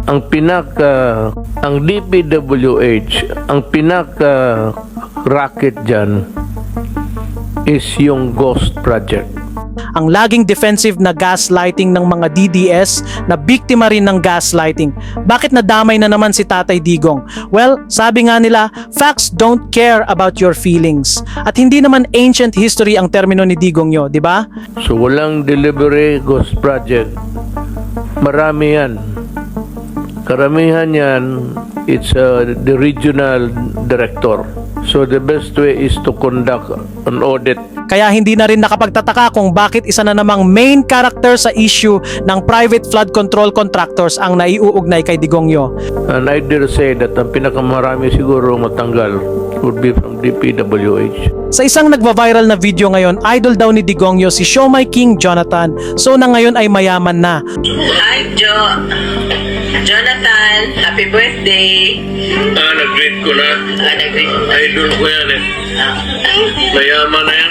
ang DPWH, ang racket dyan is yung Ghost Project. Ang laging defensive na gaslighting ng mga DDS na biktima rin ng gaslighting. Bakit nadamay na naman si Tatay Digong? Well, sabi nga nila, facts don't care about your feelings. At hindi naman ancient history ang termino ni Digong nyo, di ba? So walang delivery Ghost Project. Marami yan. Karamihan yan, it's the regional director. So the best way is to conduct an audit. Kaya hindi na rin nakapagtataka kung bakit isa na namang main character sa issue ng private flood control contractors ang naiuugnay kay Digongyo. And I dare say that ang pinakamarami siguro matanggal would be from DPWH. Sa isang nagva-viral na video ngayon, idol daw ni Digongyo si Siomai King Jonathan. So na ngayon ay mayaman na. Hi, Jonathan, happy birthday. Nag-greet ko na. Nag-greet ko na. Idol ko yan eh. Mayaman na yan.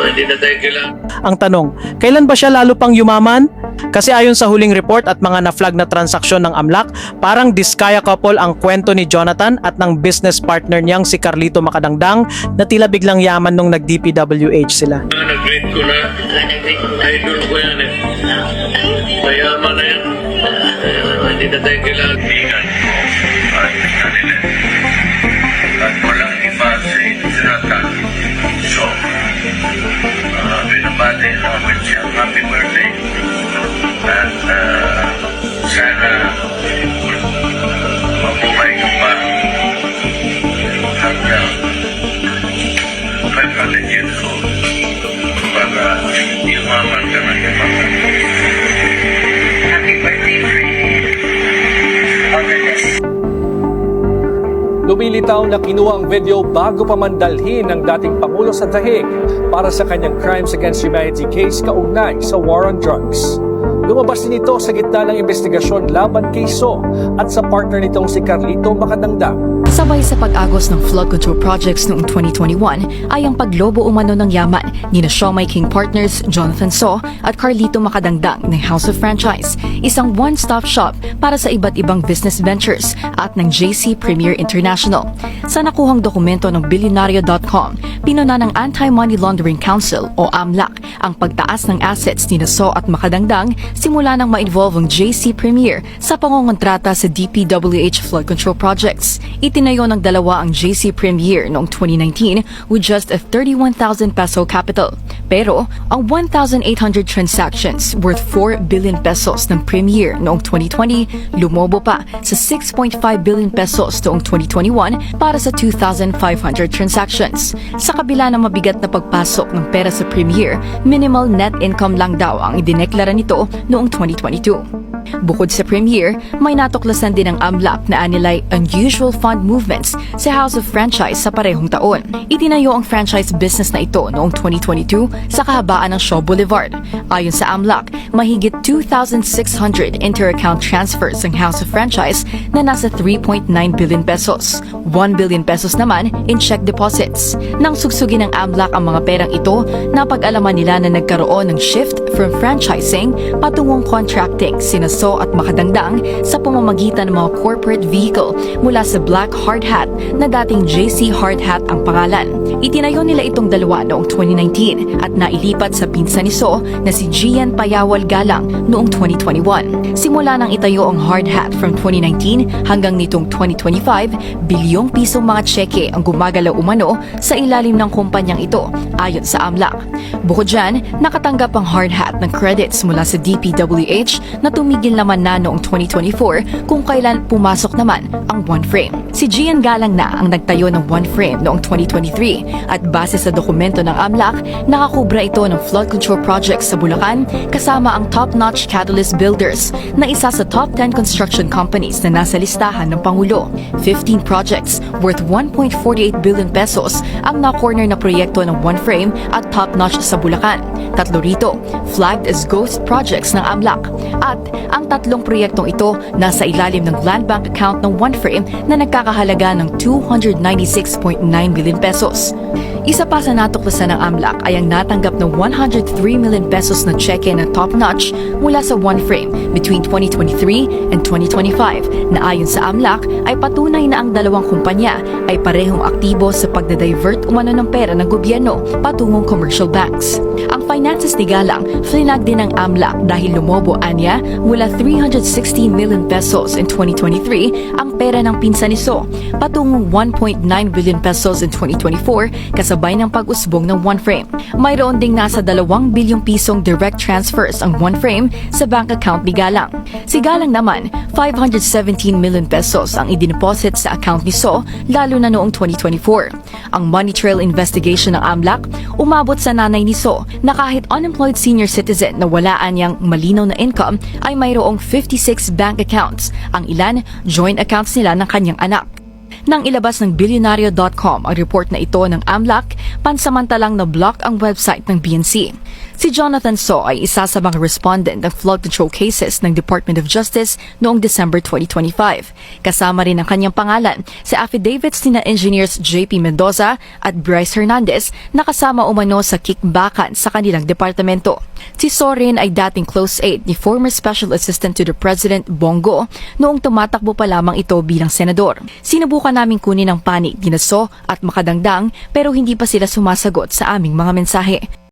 Hindi na tayo kailangan. Ang tanong, kailan ba siya lalo pang yumaman? Kasi ayon sa huling report at mga na-flag na transaksyon ng AMLAC, parang Diskaya couple ang kwento ni Jonathan at ng business partner niyang si Carlito Macadangdang na tila biglang yaman nung nag-DPWH sila. Nag-greet ko na. Nag-greet ko na. Idol ko yan eh. Mayaman na yan. Hindi na tayo kailangan. At kanila. At walang iba sa Jonathan. So, binabati namin siya. Happy birthday. At sana mabuhay ka pa hanggang 500 years old para yumaman ka na yumaman. Happy birthday, friend. All the best. Lumilitaw na kinuha ang video bago pa man dalhin ng dating Pangulo sa dahig para sa kanyang Crimes Against Humanity case kaugnay sa war on drugs. Lumabas din ito sa gitna ng investigasyon laban kay So at sa partner nitong si Carlito Macadangdang. Sabay sa pag-agos ng flood control projects noong 2021 ay ang paglobo umano ng yaman ni na Siomai King partners Jonathan So at Carlito Macadangdang ng House of Franchise, isang one-stop shop para sa iba't ibang business ventures at ng JC Premier International. Sa nakuhang dokumento ng Billionario.com, pinuna ng Anti-Money Laundering Council o AMLAC ang pagtaas ng assets ni na So at Macadangdang simula nang ma-involve ang JC Premier sa pangongontrata sa DPWH flood control projects. Itinayo ng dalawa ang JC Premier noong 2019 with just a 31,000 peso capital. Pero ang 1,800 transactions worth 4 billion pesos ng Premier noong 2020 lumobo pa sa 6.5 billion pesos noong 2021 para sa 2,500 transactions. Sa kabila ng mabigat na pagpasok ng pera sa Premier, minimal net income lang daw ang idineklara nito noong 2022. Bukod sa Premier, may natuklasan din ang AMLAC na anilay unusual fund movements sa House of Franchise sa parehong taon. Itinayo ang franchise business na ito noong 2022 sa kahabaan ng Shaw Boulevard. Ayon sa AMLAC, mahigit 2,600 inter-account transfers ang House of Franchise na nasa 3.9 billion pesos. 1 billion pesos naman in check deposits. Nang sugsugin ng AMLAC ang mga perang ito, napag-alaman nila na nagkaroon ng shift from franchising patungong contracting sina So at Macadangdang sa pamamagitan ng mga corporate vehicle mula sa Black Hard Hat na dating JC Hard Hat ang pangalan. Itinayo nila itong dalawa noong 2019 at nailipat sa pinsan ni So na si Gian Payawal Galang noong 2021. Simula nang itayo ang Hard Hat from 2019 hanggang nitong 2025, bilyong pisong mga tseke ang gumagalaw umano sa ilalim ng kumpanyang ito ayon sa AMLAC. Bukod dyan, nakatanggap ang Hard Hat ng credits mula sa DPWH na tumigil naman na noong 2024 kung kailan pumasok naman ang One Frame. Si Gian Galang na ang nagtayo ng One Frame noong 2023 at base sa dokumento ng AMLAC, nakakubra ito ng flood control projects sa Bulacan kasama ang top-notch Catalyst Builders na isa sa top 10 construction companies na nasa listahan ng Pangulo. 15 projects worth 1.48 billion pesos ang na-corner na proyekto ng One Frame at top-notch sa Bulacan. Tatlo rito, flagged as ghost projects ng AMLAC. At ang tatlong proyektong ito nasa ilalim ng land bank account ng One Frame na nagkakahalaga ng 296.9 billion pesos. Philippines. Isa pa sa natuklasan ng AMLAC ay ang natanggap na 103 million pesos na cheque na top-notch mula sa OneFrame between 2023 and 2025 na ayon sa AMLAC ay patunay na ang dalawang kumpanya ay parehong aktibo sa pagdadivert umano ng pera ng gobyerno patungong commercial banks. Ang finances ni Galang, flinag din ng AMLAC dahil lumobo anya mula 316 million pesos in 2023 ang pera ng pinsan ni So, patungong 1.9 billion pesos in 2024 kasabay ng pag-usbong ng OneFrame. Mayroon ding nasa 2 bilyong pisong direct transfers ang OneFrame sa bank account ni Galang. Si Galang naman, 517 million pesos ang idineposit sa account ni So lalo na noong 2024. Ang money trail investigation ng AMLAC umabot sa nanay ni So na kahit unemployed senior citizen na walaan niyang malinaw na income ay mayroong 56 bank accounts. Ang ilan, joint accounts nila ng kanyang anak. Nang ilabas ng Bilyonaryo.com ang report na ito ng AMLAC, pansamantalang na-block ang website ng BNC. Si Jonathan So ay isa sa mga respondent ng flood control cases ng Department of Justice noong December 2025. Kasama rin ang kanyang pangalan sa affidavits ni na engineers JP Mendoza at Bryce Hernandez na kasama umano sa kickbackan sa kanilang departamento. Si So rin ay dating close aide ni former Special Assistant to the President Bongo noong tumatakbo pa lamang ito bilang senador. Sinubukan naming kunin ang panig ni na So at Makadangdang pero hindi pa sila sumasagot sa aming mga mensahe.